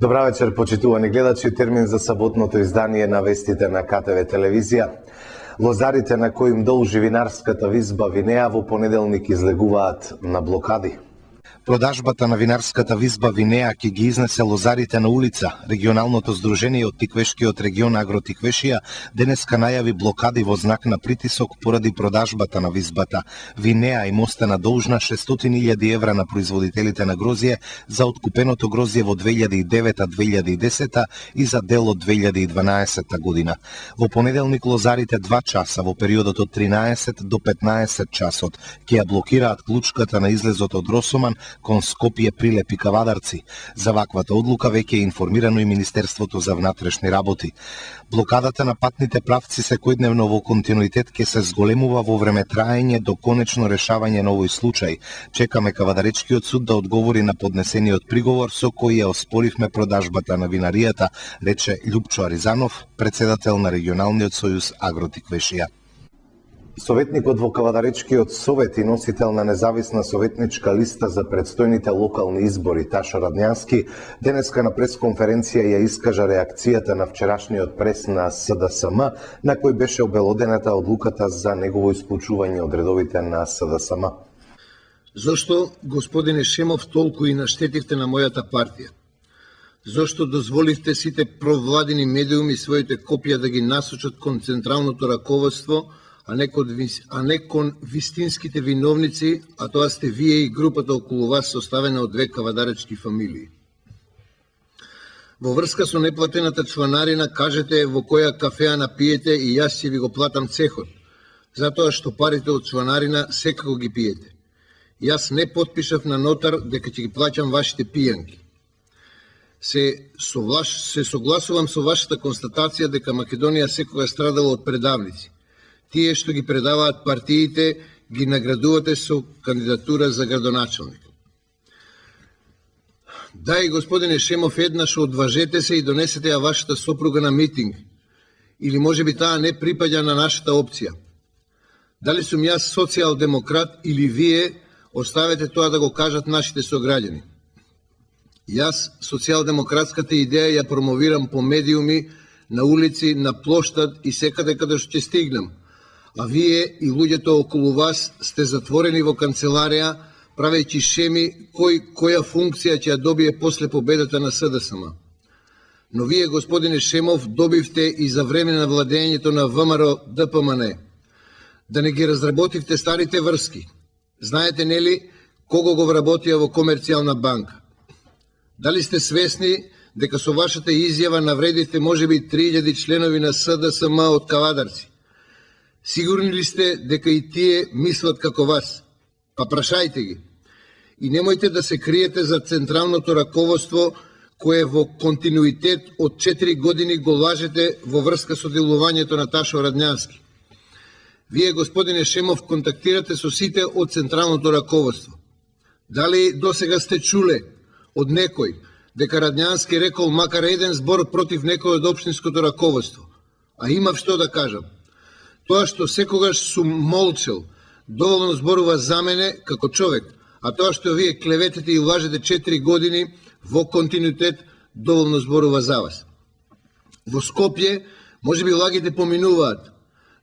Добра вечер, почитувани гледачи. Термин за саботното издание на вестите на КТВ телевизија. Лозарите на кои им должи винарската визба Винеа во понеделник излегуваат на блокади. Продажбата на винарската визба Винеа ќе ги изнесе лозарите на улица. Регионалното здружение од Тиквешкиот регион Агротиквешија денеска најави блокади во знак на притисок поради продажбата на визбата. Винеа им остана должна 600.000 евра на производителите на грозје за откупеното грозје во 2009-2010 и за дел од 2012 година. Во понеделник лозарите 2 часа во периодот од 13 до 15 часот ќе ја блокираат клучката на излезот од Росоман кон Скопје, Прилеп и Кавадарци. За ваквата одлука веќе е информирано и Министерството за внатрешни работи. Блокадата на патните правци секојдневно во континуитет ќе се зголемува во време траење до конечно решавање на овој случај. Чекаме Кавадаречкиот суд да одговори на поднесениот приговор со кој ја оспоривме продажбата на винаријата, рече Љупчо Аризанов, председател на регионалниот сојуз Агротиквешија. Советникот во Кавадаречкиот совет и носител на независна советничка листа за предстојните локални избори Ташо Радњански денеска на пресконференција ја искажа реакцијата на вчерашниот прес на СДСМ, на кој беше обелодената одлуката за негово исклучување од редовите на СДСМ. Зошто, господине Шемов, толку и наштетивте на мојата партија? Зошто дозволивте сите провладини медиуми своите копија да ги насочат кон централното раководство, а не кон вистинските виновници, а тоа сте вие и групата околу вас составена од 2 кавадаречки фамилии. Во врска со неплатената чланарина кажете во која кафеа напиете и јас ќе ви го платам цехот, затоа што парите од чланарина секако ги пиете. Јас не потпишав на нотар дека ќе ги плаќам вашите пијанки. Се согласувам со вашата констатација дека Македонија секога страдала од предавници. Тие што ги предаваат партиите, ги наградувате со кандидатура за градоначалник. Дај, господине Шемов, еднаш одважете се и донесете ја вашата сопруга на митинг. Или можеби таа не припаѓа на нашата опција. Дали сум јас социјал-демократ или вие, оставете тоа да го кажат нашите сограѓани. Јас социјал-демократската идеја ја промовирам по медиуми, на улици, на плоштад и секаде каде што ќе стигнам. А вие и луѓето околу вас сте затворени во канцеларија, правејќи шеми која функција ќе ја добие после победата на СДСМ. Но вие, господине Шемов, добивте и за време на владењето на ВМРО ДПМН. Да не ги разработивте старите врски. Знаете нели кого го вработија во Комерцијална банка? Дали сте свесни дека со вашата изјава навредивте можеби 3000 членови на СДСМ од Кавадарци? Сигурни ли сте дека и тие мислат како вас? Па прашајте ги. И немојте да се криете за централното раководство кое во континуитет од 4 години го лажете во врска со делувањето на Ташо Радњански. Вие, господине Шемов, контактирате со сите од централното раководство. Дали досега сте чуле од некој дека Радњански рекол макар еден збор против некој од општинското раководство? А имав што да кажам. Тоа што секогаш сум молчел, доволно зборува за мене како човек, а тоа што вие клеветете и лажете 4 години во континуитет, доволно зборува за вас. Во Скопје можеби лагите поминуваат,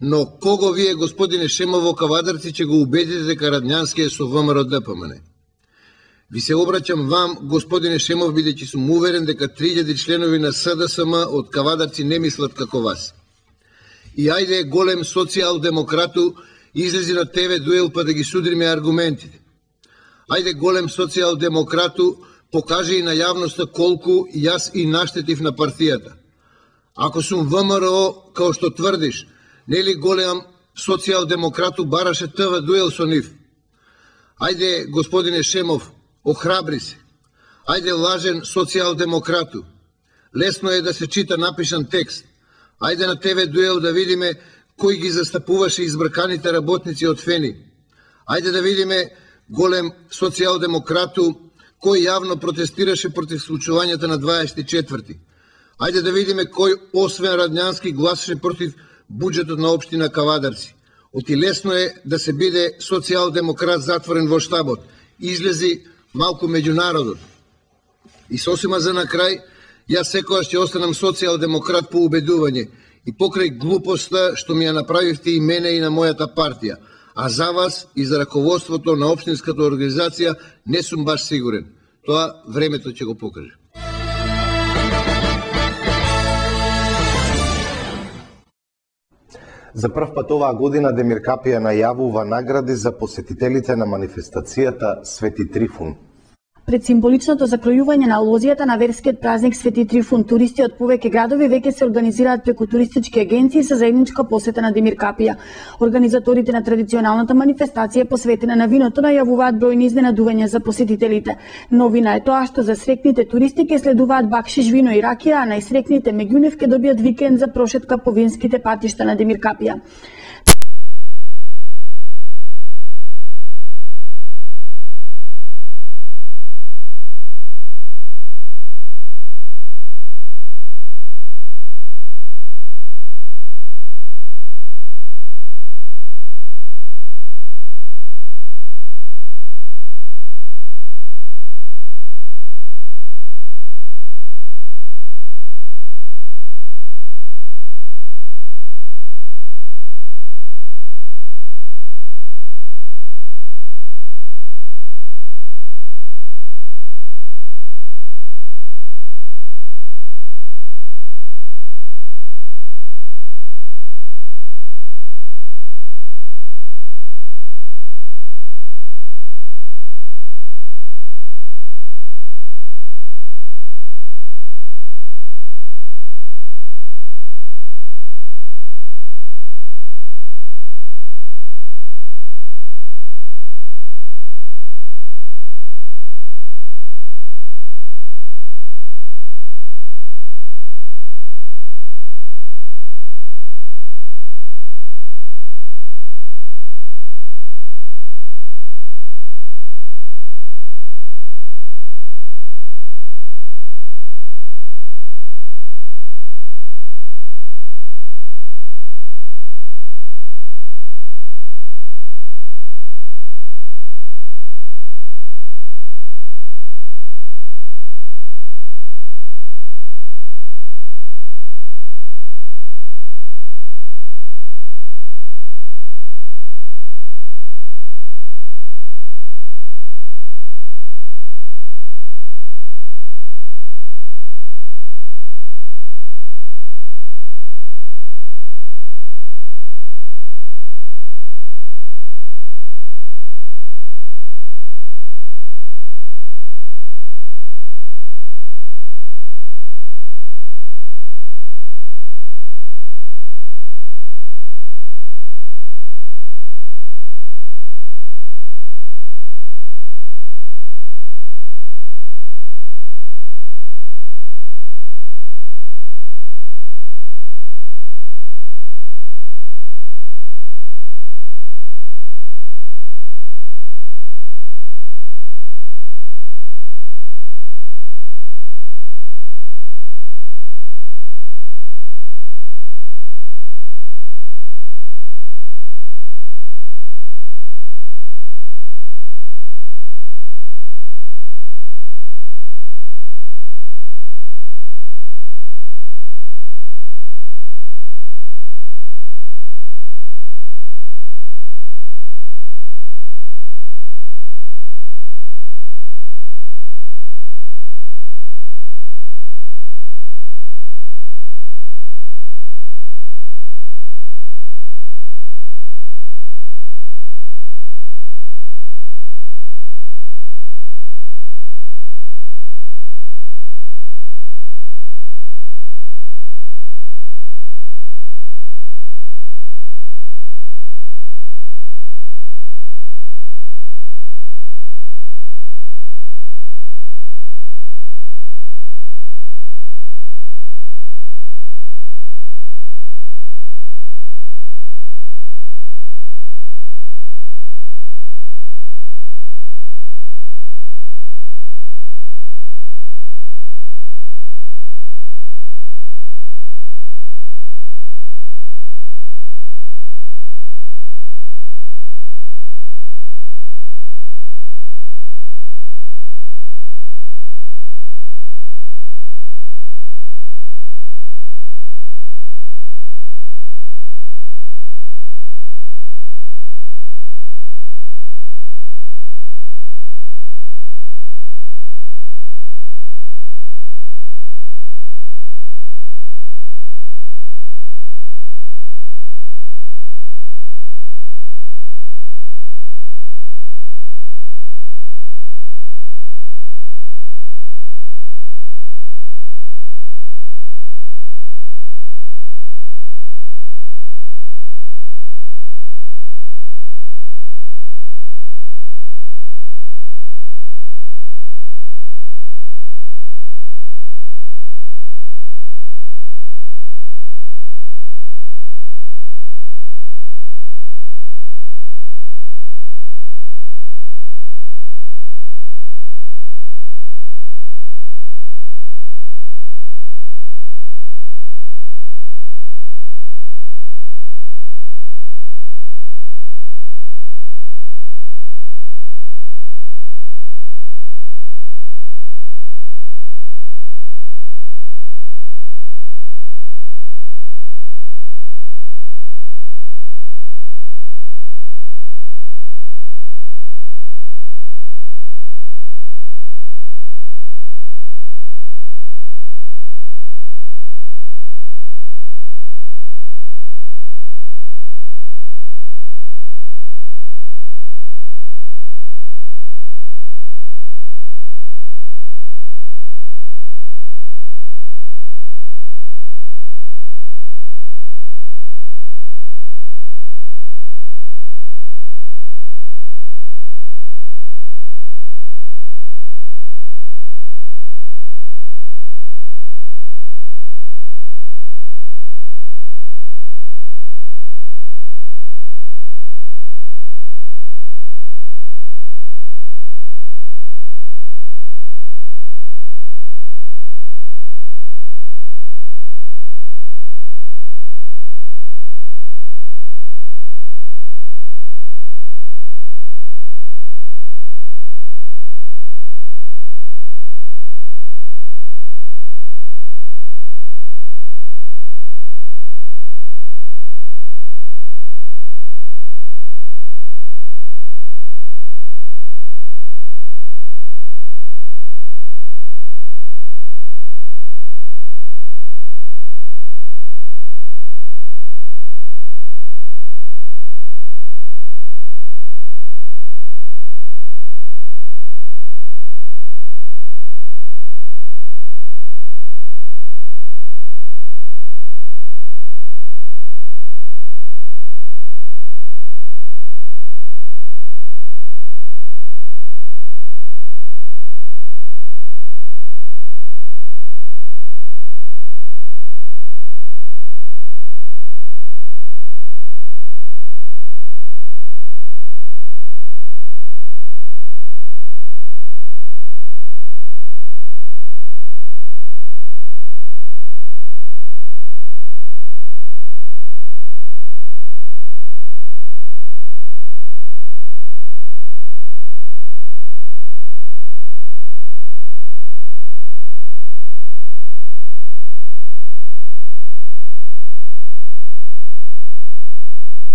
но кого вие, господине Шемов, во Кавадарци ќе го убедите дека Радњански е со ВМРО ДПМН? Ви се обраќам вам, господине Шемов, бидејќи сум уверен дека 3000 членови на СДСМ од Кавадарци не мислат како вас. И ајде голем социјал-демократу излези на ТВ дуел па да ги судриме аргументите. Ајде голем социјал-демократу покажи и на јавноста колку јас и наштетив на партијата. Ако сум ВМРО, као што тврдиш, нели голем социјал-демократу бараше ТВ дуел со нив? Ајде, господине Шемов, охрабри се. Ајде лажен социјал-демократу. Лесно е да се чита напишан текст. Ајде на ТВ дуел да видиме кој ги застапуваше избрканите работници од Фени. Ајде да видиме голем социјал-демократу кој јавно протестираше против случувањата на 24-ти. Ајде да видиме кој, освен Радњански, гласаше против буџетот на општина Кавадарци. Оти лесно е да се биде социјал-демократ затворен во штабот. Излези малку меѓу народот. И сосема за на крај, Јас секогаш ќе останам социјал-демократ по убедување и покрај глупоста што ми ја направивте и мене и на мојата партија, а за вас и за раководството на општинската организација не сум баш сигурен. Тоа времето ќе го покаже. За прв пат оваа година Демир Капија најавува награди за посетителите на манифестацијата Свети Трифун. Пред символичното закројување на алозијата на верскиот празник Свети Трифун, туристи од повеќе градови веќе се организираат преку туристички агенции со заедничка посета на Демир Капија. Организаторите на традиционалната манифестација посветена на виното најавуваат бројни изненадувања за посетителите. Новина е тоа што за срекните туристи ќе следуваат бакшиш, вино и ракија, а најсрекните меѓу нив ќе добијат викенд за прошетка по винските патишта на Демир Капија.